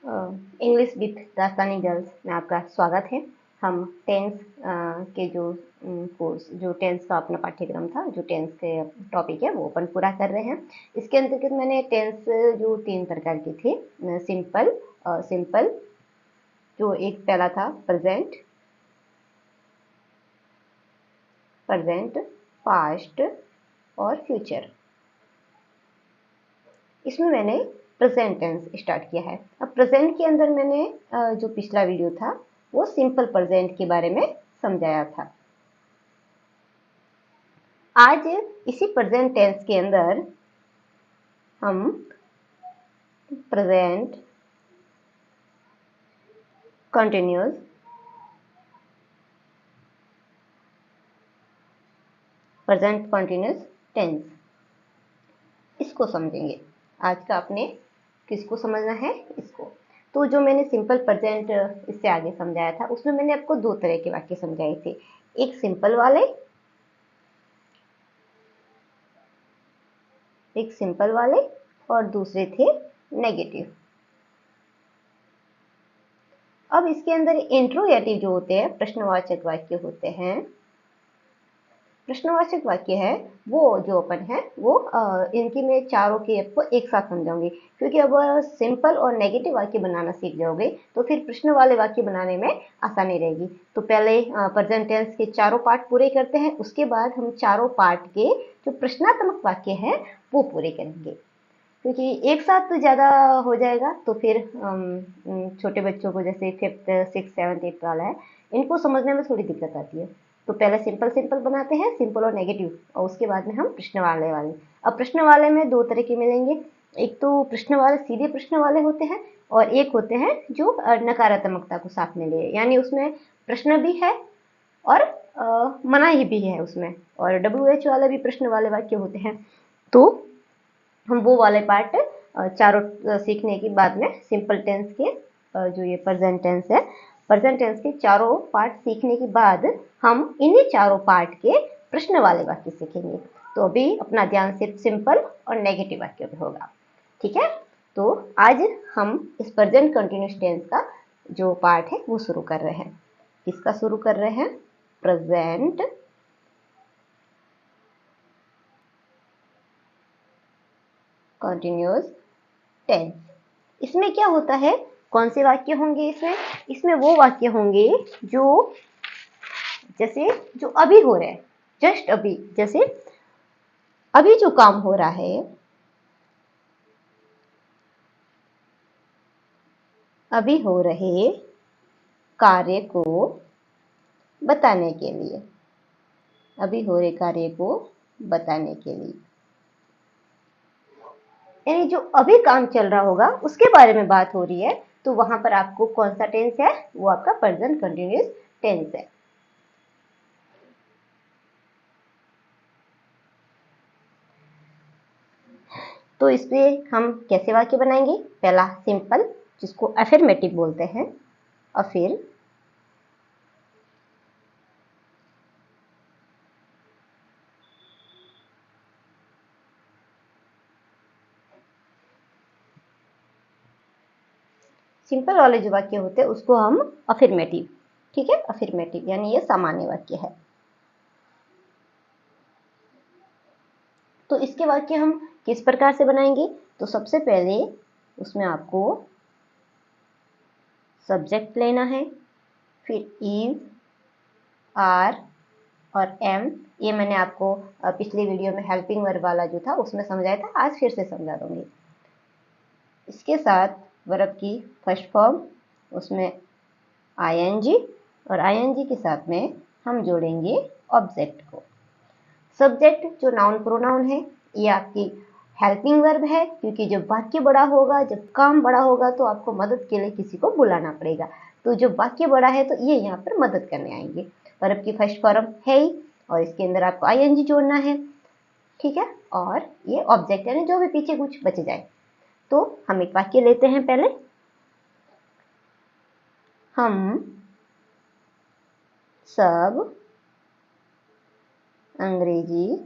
English with Rajasthani girls में आपका स्वागत है। हम टेंस के कोर्स जो टेंस का अपना पाठ्यक्रम था, जो टेंस के टॉपिक है वो अपन पूरा कर रहे हैं। इसके अंतर्गत मैंने टेंस जो 3 प्रकार के थे, सिंपल जो एक पहला था प्रेजेंट, पास्ट और फ्यूचर। इसमें मैंने प्रेजेंट टेंस स्टार्ट किया है। अब प्रेजेंट के अंदर मैंने जो पिछला वीडियो था वो सिंपल प्रेजेंट के बारे में समझाया था। आज इसी प्रेजेंट टेंस के अंदर हम प्रेजेंट कंटिन्यूअस, टेंस इसको समझेंगे। आज का आपने किसको समझना है, इसको। तो जो मैंने सिंपल प्रेजेंट इससे आगे समझाया था, उसमें मैंने आपको 2 तरह के वाक्य समझाए थे। एक सिंपल वाले और दूसरे थे नेगेटिव। अब इसके अंदर इंट्रोगेटिव जो होते हैं, प्रश्नवाचक वाक्य होते हैं। प्रश्नवाचक वाक्य है वो जो अपन है वो इनकी मैं चारों के आपको एक साथ समझाऊंगी, क्योंकि अब सिंपल और नेगेटिव वाक्य बनाना सीख जाओगे तो फिर प्रश्न वाले वाक्य बनाने में आसानी रहेगी। तो पहले प्रेजेंट टेंस के चारों पार्ट पूरे करते हैं, उसके बाद हम चारों पार्ट के जो प्रश्नात्मक वाक्य हैं वो पूरे करेंगे, क्योंकि एक साथ तो ज़्यादा हो जाएगा तो फिर छोटे बच्चों को, जैसे 5th 6th 7th 8th वाला है, इनको समझने में थोड़ी दिक्कत आती है। तो पहले सिंपल बनाते हैं, सिंपल और नेगेटिव, और उसके बाद में हम प्रश्न वाले। अब प्रश्न वाले में 2 तरह के मिलेंगे। एक तो प्रश्न वाले सीधे प्रश्न वाले होते हैं, और एक होते हैं जो नकारात्मकता को साथ में लिए, यानी उसमें प्रश्न भी है और मनाही भी है उसमें, और WH वाले भी प्रश्न वाले वाक्य होते हैं। तो हम वो वाले पार्ट चारों सीखने के बाद में सिंपल टेंस के जो ये प्रेजेंट टेंस है, प्रेजेंट टेंस के चारों पार्ट सीखने के बाद हम इन्हीं चारों पार्ट के प्रश्न वाले वाक्य सीखेंगे। तो अभी अपना ध्यान सिर्फ सिंपल और नेगेटिव वाक्य पे होगा, ठीक है। तो आज हम इस प्रेजेंट कंटिन्यूअस टेंस का जो पार्ट है वो शुरू कर रहे हैं। किसका शुरू कर रहे हैं? Present continuous tense. इसमें क्या होता है, कौन से वाक्य होंगे इसमें? इसमें वो वाक्य होंगे जो जैसे जो अभी हो रहे हैं, जस्ट अभी, जैसे अभी जो काम हो रहा है, अभी हो रहे कार्य को बताने के लिए, अभी हो रहे कार्य को बताने के लिए, यानी जो अभी काम चल रहा होगा उसके बारे में बात हो रही है, तो वहां पर आपको कौन सा टेंस है? वो आपका प्रेजेंट कंटिन्यूअस टेंस है। तो इस पे हम कैसे वाक्य बनाएंगे? पहला सिंपल, जिसको अफर्मेटिव बोलते हैं, और फिर सिंपल वाले जो वाक्य होते हैं उसको हम अफर्मेटिव, ठीक है, अफर्मेटिव यानी ये सामान्य वाक्य है। तो इसके वाक्य हम किस प्रकार से बनाएंगे? तो सबसे पहले उसमें आपको सब्जेक्ट लेना है, फिर इज, आर और एम। ये मैंने आपको पिछले वीडियो में हेल्पिंग वर्ब वाला जो था उसमें समझाया था, आज फिर से समझा दूंगी। इसके साथ वर्ब की फर्स्ट फॉर्म, उसमें आईएनजी, और आईएनजी के साथ में हम जोड़ेंगे ऑब्जेक्ट को। सब्जेक्ट जो नाउन प्रोनाउन है, ये आपकी हेल्पिंग वर्ब है, क्योंकि जब वाक्य बड़ा होगा, जब काम बड़ा होगा तो आपको मदद के लिए किसी को बुलाना पड़ेगा। तो जब वाक्य बड़ा है तो ये यहाँ पर मदद करने आएंगे। वर्ब की फर्स्ट फॉर्म है ही, और इसके अंदर आपको आईएनजी जोड़ना है, ठीक है, और ये ऑब्जेक्ट यानी जो भी पीछे कुछ बच जाए। तो हम एक वाक्य लेते हैं पहले। हम सब अंग्रेजी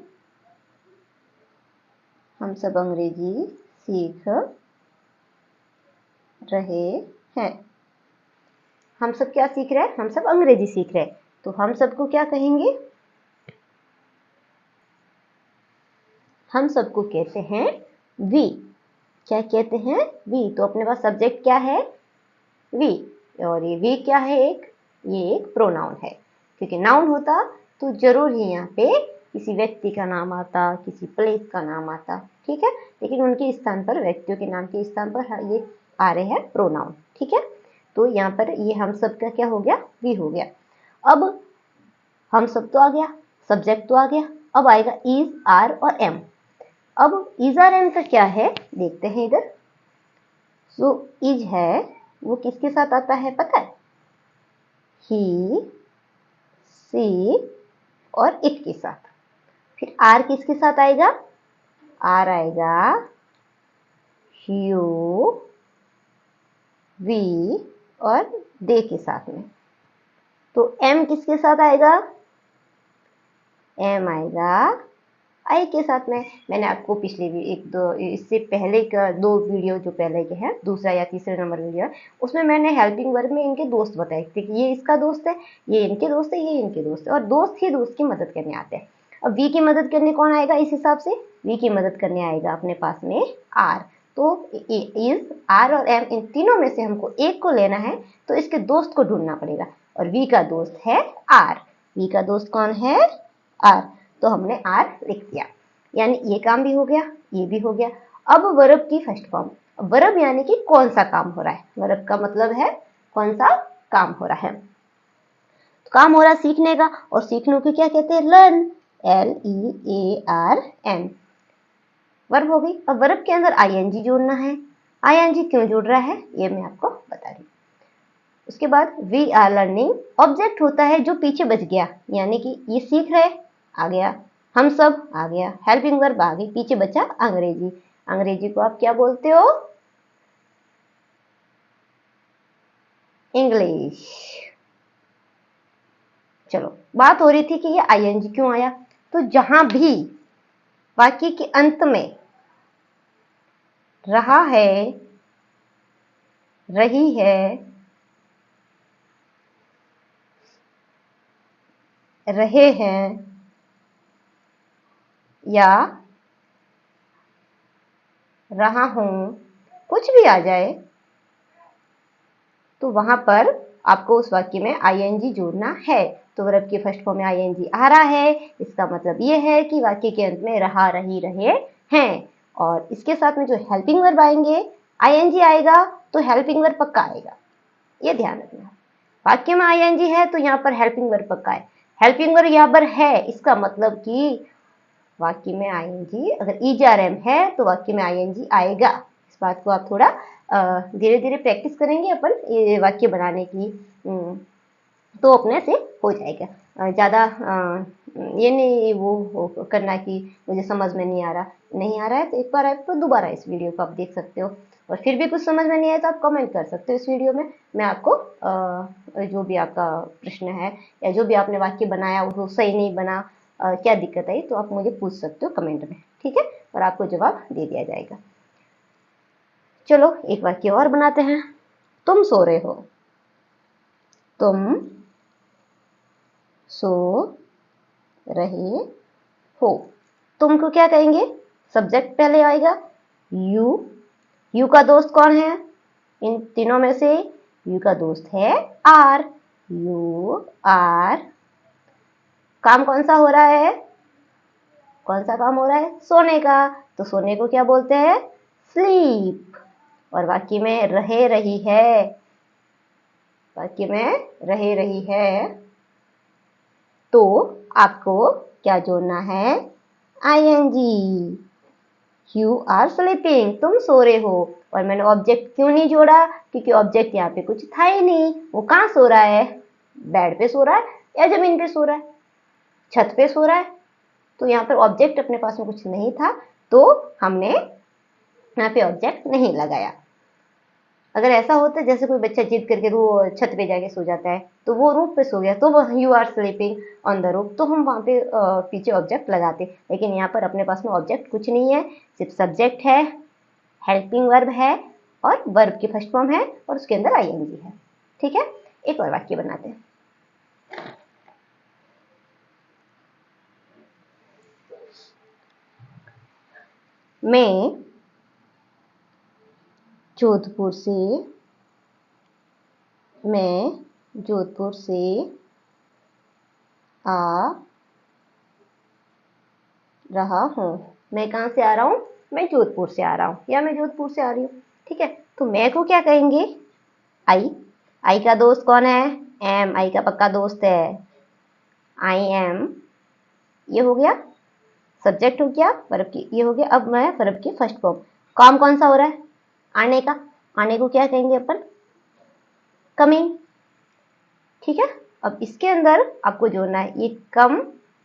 सीख रहे हैं। हम सब क्या सीख रहे हैं? हम सब अंग्रेजी सीख रहे हैं, तो हम सबको क्या कहेंगे? हम सबको कहते हैं वी। क्या कहते हैं? वी। तो अपने पास सब्जेक्ट क्या है? वी। और ये वी क्या है? ये एक प्रोनाउन है, क्योंकि नाउन होता तो जरूर ही यहाँ पे किसी व्यक्ति का नाम आता, किसी प्लेस का नाम आता, ठीक है। लेकिन उनके स्थान पर, व्यक्तियों के नाम के स्थान पर ये आ रहे हैं प्रोनाउन, ठीक है। तो यहाँ पर ये हम सब का क्या हो गया? वी हो गया। अब हम सब तो आ गया, सब्जेक्ट तो आ गया, अब आएगा इज, आर और एम। अब इज, आर, एम का क्या है देखते हैं इधर। जो इज है वो किसके साथ आता है पता है? ही, सी और इट के साथ। फिर आर किसके साथ आएगा? आर आएगा यू, वी और दे के साथ में। तो एम किसके साथ आएगा? एम आएगा आई के साथ में। मैंने आपको पिछले भी एक दो, इससे पहले का दो वीडियो जो पहले के हैं, दूसरा या तीसरे नंबर वीडियो, उसमें मैंने हेल्पिंग वर्ब में इनके दोस्त बताए थे कि ये इसका दोस्त है, ये इनके दोस्त है, ये इनके दोस्त है, और दोस्त ही दोस्त की मदद करने आते हैं। अब वी की मदद करने कौन आएगा? इस हिसाब से वी की मदद करने आएगा अपने पास में आर। तो इज, आर और एम, इन तीनों में से हमको एक को लेना है, तो इसके दोस्त को ढूंढना पड़ेगा, और वी का दोस्त है आर। वी का दोस्त कौन है? आर। तो हमने आर लिख दिया, यानी ये काम भी हो गया, ये भी हो गया। अब वर्ब की फर्स्ट फॉर्म। वर्ब यानी कि कौन सा काम हो रहा है। वर्ब का मतलब है कौन सा काम हो रहा है। तो काम हो रहा है सीखने का, और सीखने को क्या कहते हैं? Learn, LEARN। वर्ब हो गई। अब वर्ब के अंदर आईएनजी जोड़ना है। आईएनजी क्यों जुड़ रहा है ये मैं आपको बता रही हूँ। उसके बाद वी आर लर्निंग, ऑब्जेक्ट होता है जो पीछे बच गया, यानी कि ये सीख रहे, आ गया, हम सब आ गया, हेल्पिंग वर्ब आ गई, पीछे बचा अंग्रेजी। अंग्रेजी को आप क्या बोलते हो? इंग्लिश। चलो, बात हो रही थी कि ये आईएनजी क्यों आया। तो जहां भी वाक्य के अंत में रहा है, रही है, रहे हैं या रहा हूं, कुछ भी आ जाए, तो वहां पर आपको उस वाक्य में आईएनजी जोड़ना है। तो वर्ब के फर्स्ट फॉर्म में आईएनजी आ रहा है, इसका मतलब ये है कि वाक्य के अंत में रहा, रही, रहे हैं। और इसके साथ में जो हेल्पिंग वर्ब आएंगे, आईएनजी आएगा तो हेल्पिंग वर्ब पक्का आएगा, ये ध्यान रखना। वाक्य में आईएनजी है तो यहाँ पर हेल्पिंग वर्ब पक्का है। हेल्पिंग वर्ब यहाँ पर है, इसका मतलब कि वाक्य में आईएनजी, अगर ईजारएम है तो वाक्य में आईएनजी आएगा। इस बात को आप थोड़ा धीरे धीरे प्रैक्टिस करेंगे अपन ये वाक्य बनाने की, तो अपने से हो जाएगा। ज़्यादा ये नहीं वो करना कि मुझे समझ में नहीं आ रहा, नहीं आ रहा है तो एक बार आप दोबारा इस वीडियो को आप देख सकते हो, और फिर भी कुछ समझ में नहीं आया तो आप कमेंट कर सकते हो इस वीडियो में। मैं आपको जो भी आपका प्रश्न है या जो भी आपने वाक्य बनाया वो सही नहीं बना, क्या दिक्कत आई, तो आप मुझे पूछ सकते हो कमेंट में, ठीक है, और आपको जवाब दे दिया जाएगा। चलो एक वाक्य और बनाते हैं। तुम सो रहे हो। तुम सो रहे हो। तुम को क्या कहेंगे? सब्जेक्ट पहले आएगा, यू। यू का दोस्त कौन है? इन तीनों में से यू का दोस्त है आर। You are. काम कौन सा हो रहा है? कौन सा काम हो रहा है? सोने का। तो सोने को क्या बोलते हैं? स्लीप। और वाक्य में रहे, रही है, वाक्य में रहे, रही है, तो आपको क्या जोड़ना है? आईएनजी। यू आर स्लीपिंग, तुम सो रहे हो। और मैंने ऑब्जेक्ट क्यों नहीं जोड़ा? क्योंकि ऑब्जेक्ट यहाँ पे कुछ था ही नहीं। वो कहाँ सो रहा है? बेड पे सो रहा है या जमीन पे सो रहा है? छत पे सो रहा है। तो यहाँ पर ऑब्जेक्ट अपने पास में कुछ नहीं था, तो हमने यहाँ पे ऑब्जेक्ट नहीं लगाया। अगर ऐसा होता है जैसे कोई बच्चा जिद करके वो छत पे जाके सो जाता है, तो वो रूफ पे सो गया, तो वो you are sleeping on the roof, तो हम वहाँ पे पीछे ऑब्जेक्ट लगाते। लेकिन यहाँ पर अपने पास में ऑब्जेक्ट कुछ नहीं है, सिर्फ सब्जेक्ट है, हेल्पिंग वर्ब है और वर्ब की फर्स्ट फॉर्म है और उसके अंदर आईएनजी है। ठीक है, एक और वाक्य बनाते हैं। मैं जोधपुर से आ रहा हूँ। मैं कहाँ से आ रहा हूँ? मैं जोधपुर से आ रहा हूँ या मैं जोधपुर से आ रही हूँ। ठीक है, तो मैं को क्या कहेंगे? आई का दोस्त कौन है? एम। आई का पक्का दोस्त है आई एम। ये हो गया सब्जेक्ट, हो गया वर्ब की, ये हो गया। अब मैं वर्ब की फर्स्ट फॉर्म। काम कौन सा हो रहा है? आने का। आने को क्या कहेंगे अपन? कमिंग। ठीक है, अब इसके अंदर आपको जोड़ना है ये कम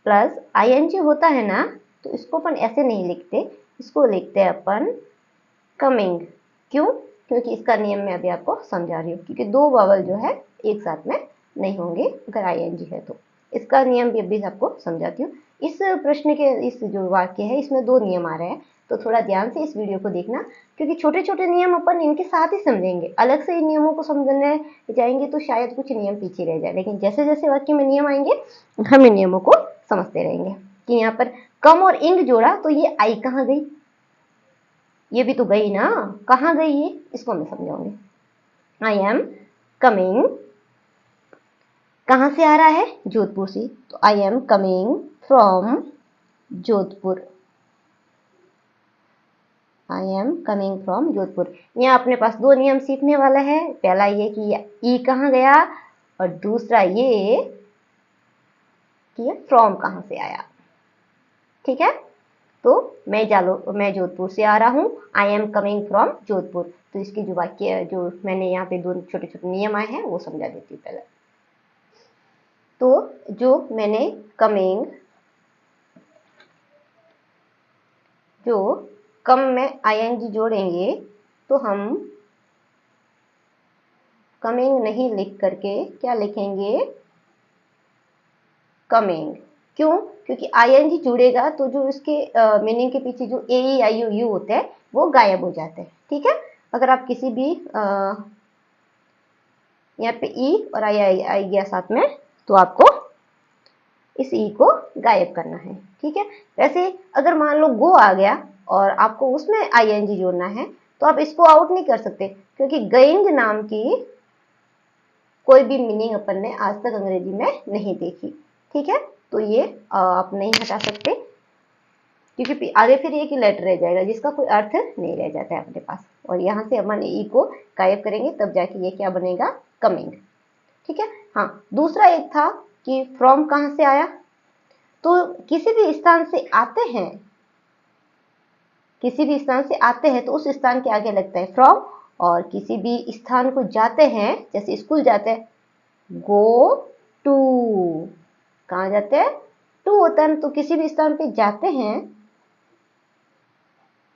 प्लस आईएनजी होता है ना, तो इसको अपन ऐसे नहीं लिखते, इसको लिखते हैं अपन कमिंग। क्यों? क्योंकि इसका नियम मैं अभी आपको समझा रही हूँ, क्योंकि दो वावल जो है एक साथ में नहीं होंगे अगर आईएनजी है तो। इसका नियम भी अभी आपको समझाती हूँ। इस प्रश्न के इस जो वाक्य है इसमें दो नियम आ रहे हैं, तो थोड़ा ध्यान से इस वीडियो को देखना, क्योंकि छोटे छोटे नियम अपन इनके साथ ही समझेंगे। अलग से इन नियमों को समझने जाएंगे तो शायद कुछ नियम पीछे रह जाए, लेकिन जैसे जैसे वाक्य में नियम आएंगे हम इन नियमों को समझते रहेंगे। कि यहाँ पर कम और इंग जोड़ा तो ये आई कहाँ गई? ये भी तो गई ना, कहाँ गई ये? इसको मैं समझाऊंगी। आई एम कमिंग, कहाँ से आ रहा है? जोधपुर से, तो I am coming from Jodhpur. I am coming from Jodhpur. यहाँ अपने पास दो नियम सीखने वाला है। पहला ये कि ई कहाँ गया, और दूसरा ये कि फ्रॉम कहाँ से आया। ठीक है, तो मैं जोधपुर से आ रहा हूँ, I am coming from Jodhpur. तो इसके जो वाक्य जो मैंने यहाँ पे दो छोटे छोटे नियम आए हैं वो समझा देती हूँ पहले। तो जो मैंने कमिंग, जो कम में आईएनजी जोड़ेंगे तो हम कमिंग नहीं लिख करके क्या लिखेंगे? कमिंग। क्यों? क्योंकि आईएनजी जुड़ेगा तो जो इसके मीनिंग के पीछे जो ए ई आई यू होते हैं वो गायब हो जाते हैं। ठीक है, अगर आप किसी भी यहाँ पे ई और आई गया साथ में, तो आपको इस ई को गायब करना है। ठीक है, वैसे अगर मान लो गो आ गया और आपको उसमें आईएनजी जोड़ना है तो आप इसको आउट नहीं कर सकते, क्योंकि गोइंग नाम की कोई भी मीनिंग अपन ने आज तक अंग्रेजी में नहीं देखी। ठीक है, तो ये आप नहीं हटा सकते, क्योंकि आगे फिर एक ही लेटर रह जाएगा जिसका कोई अर्थ नहीं रह जाता है अपने पास। और यहाँ से अपन ई को गायब करेंगे तब जाके ये क्या बनेगा? कमिंग। ठीक है, हाँ, दूसरा एक था कि फ्रॉम कहाँ से आया, तो किसी भी स्थान से आते हैं, किसी भी स्थान से आते हैं तो उस स्थान के आगे लगता है फ्रॉम। और किसी भी स्थान को जाते हैं, जैसे स्कूल जाते हैं, गो टू, कहाँ जाते हैं? टू होता है, तो किसी भी स्थान पे जाते हैं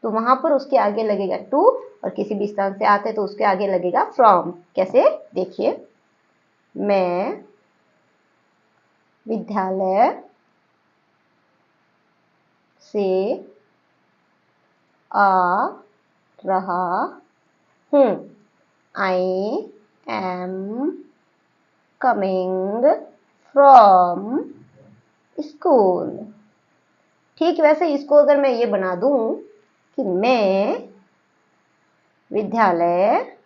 तो वहां पर उसके आगे लगेगा टू, और किसी भी स्थान से आते हैं तो उसके आगे लगेगा फ्रॉम। कैसे? देखिए, मैं विद्यालय से आ रहा हूँ, I am coming from school. ठीक, वैसे इसको अगर मैं ये बना दूं कि मैं विद्यालय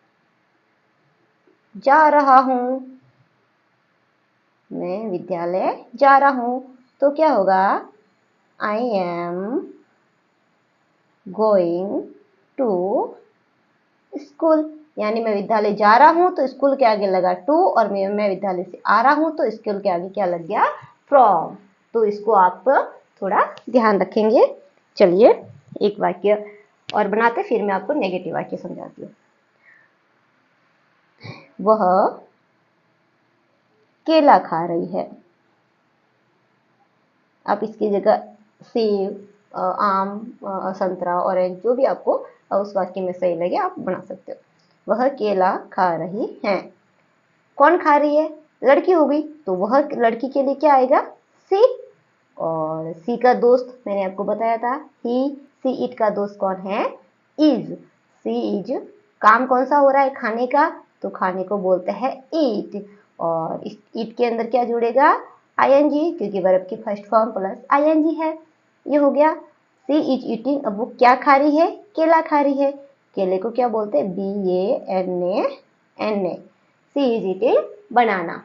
जा रहा हूं, मैं विद्यालय जा रहा हूं, तो क्या होगा? I am going to school. यानी मैं विद्यालय जा रहा हूं तो स्कूल के आगे लगा टू, और मैं विद्यालय से आ रहा हूं तो स्कूल के आगे क्या लग गया? फ्रॉम। तो इसको आप थोड़ा ध्यान रखेंगे। चलिए एक वाक्य और बनाते, फिर मैं आपको नेगेटिव वाक्य समझाती हूँ। वह केला खा रही है। आप इसकी जगह सेब, आम, संतरा, ऑरेंज, जो भी आपको उस वाक्य में सही लगे आप बना सकते हो। वह केला खा रही है। कौन खा रही है? लड़की हो गई, तो वह लड़की के लिए क्या आएगा? सी। और सी का दोस्त मैंने आपको बताया था ही, सी इट का दोस्त कौन है? इज। सी इज काम कौन सा हो रहा है, खाने का, तो खाने को बोलते हैं ईट। और इस ईट के अंदर क्या जुड़ेगा, आईएनजी, क्योंकि वर्ब की फर्स्ट फॉर्म प्लस आईएनजी है। ये हो गया। सी इज ईटिंग, अब वो क्या खा रही है, केला खा रही है। केले को क्या बोलते हैं, BANANA। सी इज ईटिंग बनाना।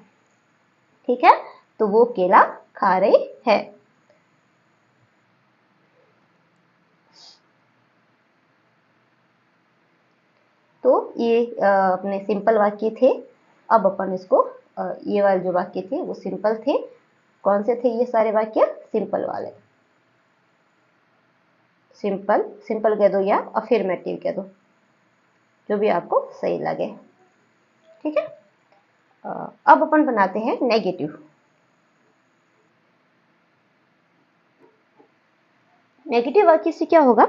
ठीक है, तो वो केला खा रही है। तो ये अपने सिंपल वाक्य थे। अब अपन इसको ये वाले जो वाक्य थे वो सिंपल थे। कौन से थे ये सारे वाक्य, सिंपल वाले। सिंपल, सिंपल कह दो या अफर्मेटिव कह दो, जो भी आपको सही लगे। ठीक है, अब अपन बनाते हैं नेगेटिव। नेगेटिव वाक्य से क्या होगा,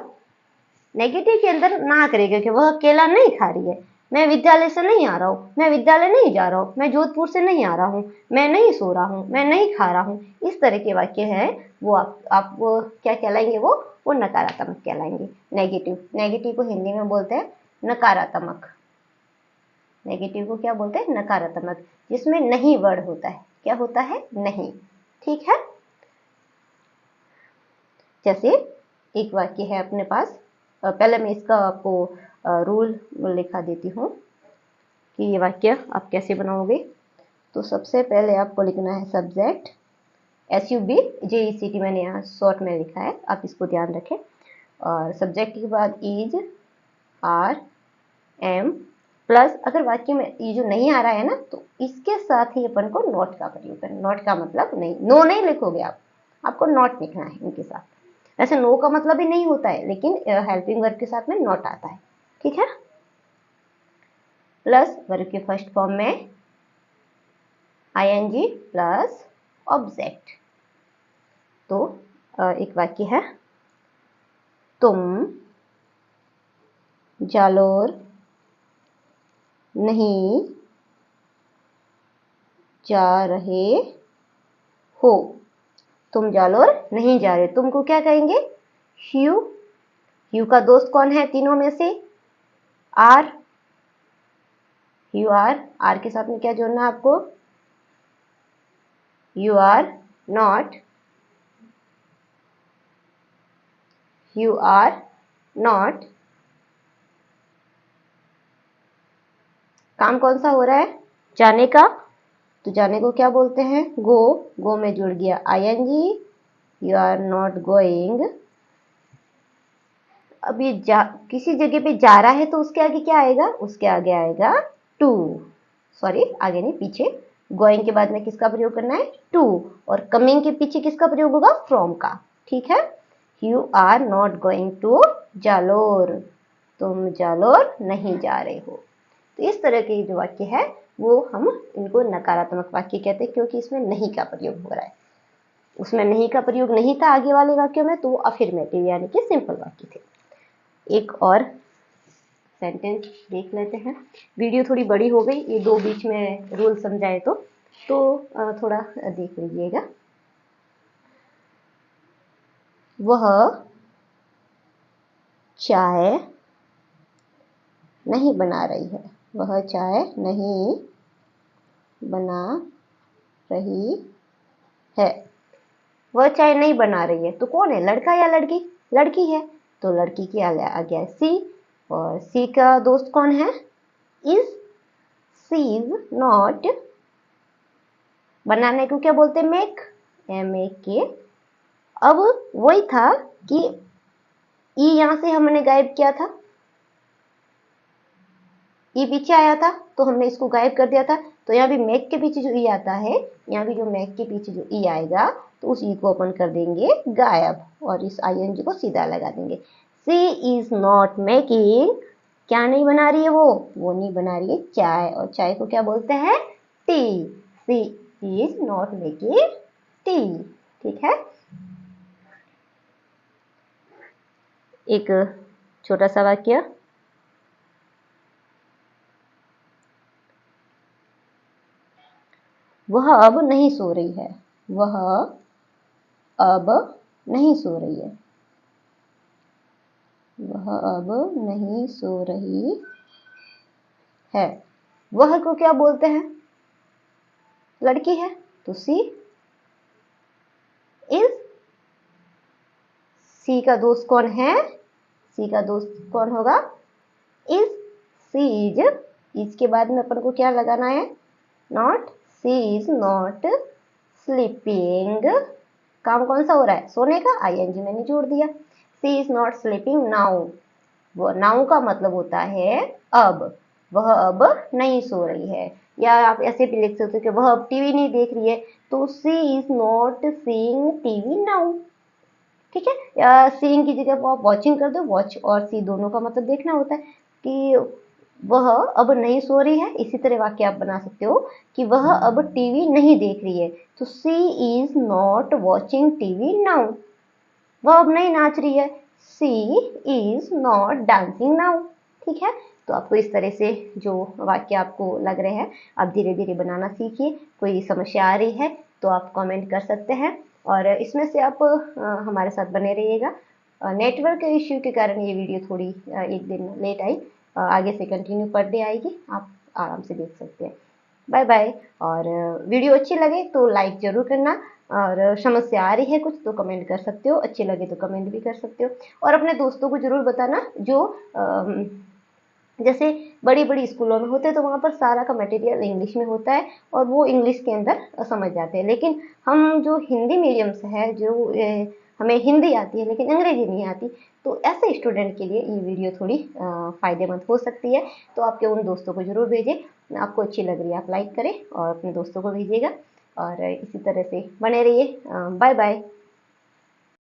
नेगेटिव के अंदर ना करेगा कि वह केला नहीं खा रही है, मैं विद्यालय से नहीं आ रहा हूँ, मैं विद्यालय नहीं जा रहा हूँ, मैं जोधपुर से नहीं आ रहा हूँ, मैं नहीं सो रहा हूँ, मैं नहीं खा रहा हूँ। इस तरह के वाक्य है वो आप वो क्या कहलाएंगे, वो नकारात्मक कहलाएंगे। नेगेटिव, नेगेटिव को हिंदी में बोलते हैं नकारात्मक। नेगेटिव को क्या बोलते हैं, नकारात्मक, जिसमें नहीं वर्ड होता है। क्या होता है, नहीं। ठीक है, जैसे एक वाक्य है अपने पास, पहले मैं इसका आपको रूल लिखा देती हूँ कि ये वाक्य आप कैसे बनाओगे। तो सबसे पहले आपको लिखना है सब्जेक्ट, SUB, JECT मैंने यहाँ शॉर्ट में लिखा है, आप इसको ध्यान रखें। और सब्जेक्ट के बाद इज, आर, एम, प्लस अगर वाक्य में ये जो नहीं आ रहा है ना, तो इसके साथ ही अपन को नॉट का प्रयोग करना। नॉट का मतलब नहीं, नो नहीं लिखोगे आप, आपको नॉट लिखना है इनके साथ। वैसे नो का मतलब ही नहीं होता है, लेकिन हेल्पिंग वर्ब के साथ में नॉट आता है। ठीक है, प्लस वर्ब के फर्स्ट फॉर्म में ING प्लस ऑब्जेक्ट। तो एक वाक्य है, तुम जालोर नहीं जा रहे हो। तुम जालोर नहीं जा रहे, तुमको क्या कहेंगे, यू। यू का दोस्त कौन है तीनों में से, आर। यू आर के साथ में क्या जोड़ना है आपको, you are not, you are not. काम कौन सा हो रहा है, जाने का, तो जाने को क्या बोलते हैं, गो। गो में जुड़ गया ING, you are not going. अब ये किसी जगह पे जा रहा है तो उसके आगे क्या आएगा, उसके आगे आएगा टू। सॉरी, आगे नहीं, पीछे। गोइंग के बाद में किसका प्रयोग करना है, टू। और कमिंग के पीछे किसका प्रयोग होगा, फ्रॉम का। ठीक है, you are not going to Jalore, तुम जालोर नहीं जा रहे हो। तो इस तरह के जो वाक्य है वो हम इनको नकारात्मक वाक्य कहते हैं, क्योंकि इसमें नहीं का प्रयोग हो रहा है। उसमें नहीं का प्रयोग नहीं था आगे वाले वाक्यों में, तो वो अफर्मेटिव यानी कि सिंपल वाक्य थे। एक और सेंटेंस देख लेते हैं। वीडियो थोड़ी बड़ी हो गई, ये दो बीच में रूल समझाए तो थोड़ा देख लीजिएगा। वह चाय नहीं बना रही है, वह चाय नहीं बना रही है। वह चाय नहीं बना रही है, तो कौन है, लड़का या लड़की, लड़की है, तो लड़की की आ गया सी। और सी का दोस्त कौन है, इज। सी इज नॉट, बनाने को क्या बोलते हैं, मेक, MAK। अब वही था कि ई यहां से हमने गायब किया था, ई पीछे आया था तो हमने इसको गायब कर दिया था। तो यहाँ भी मेक के पीछे जो ई आता है, यहाँ भी जो मेक के पीछे जो ई आएगा, तो उस ई को अपन कर देंगे गायब और इस ING को सीधा लगा देंगे। सी इज नॉट मेकिंग, क्या नहीं बना रही है वो नहीं बना रही है चाय। और चाय को क्या बोलते हैं, tea. She is not making tea. ठीक है, एक छोटा सा वाक्य, वह अब नहीं सो रही है, वह अब नहीं सो रही है, वह अब नहीं सो रही है। वह को क्या बोलते हैं? लड़की है तो सी इज। सी का दोस्त कौन है? सी का दोस्त कौन होगा? इज। She is. इसके बाद में अपन को क्या लगाना है? Not. She is not sleeping. काम कौन सा हो रहा है? सोने का। आईएनजी मैंने जोड़ दिया। सी इज नॉट स्लीपिंग नाउ। वो नाउ का मतलब होता है अब। वह अब नहीं सो रही है। या आप ऐसे भी लिख सकते हो कि वह अब टीवी नहीं देख रही है, तो she is not seeing TV now. ठीक है, या सीइंग की जगह वो आप वॉचिंग कर दो। वॉच और सी दोनों का मतलब देखना होता है कि वह अब नहीं सो रही है। इसी तरह वाक्य आप बना सकते हो कि वह अब टीवी नहीं देख रही है, तो she is not watching TV now. वह अब नहीं नाच रही है। She is not dancing now. ठीक है, तो आपको इस तरह से जो वाक्य आपको लग रहे हैं आप धीरे धीरे बनाना सीखिए। कोई समस्या आ रही है तो आप कमेंट कर सकते हैं, और इसमें से आप हमारे साथ बने रहिएगा। नेटवर्क इश्यू के कारण ये वीडियो थोड़ी एक दिन लेट आई। आगे से कंटिन्यू पर डे आएगी, आप आराम से देख सकते हैं। Bye bye. और वीडियो अच्छी लगे तो लाइक जरूर करना, और समस्या आ रही है कुछ तो कमेंट कर सकते हो, अच्छे लगे तो कमेंट भी कर सकते हो। और अपने दोस्तों को जरूर बताना जो जैसे बड़ी बड़ी स्कूलों में होते हैं तो वहाँ पर सारा का मटेरियल इंग्लिश में होता है और वो इंग्लिश के अंदर समझ जाते हैं। लेकिन हम जो हिंदी मीडियम से है, जो हमें हिंदी आती है लेकिन अंग्रेजी नहीं आती, तो ऐसे स्टूडेंट के लिए ये वीडियो थोड़ी फ़ायदेमंद हो सकती है। तो आपके उन दोस्तों को ज़रूर भेजें। आपको अच्छी लग रही है आप लाइक करें और अपने दोस्तों को भेजिएगा, और इसी तरह से बने रहिए। Bye bye.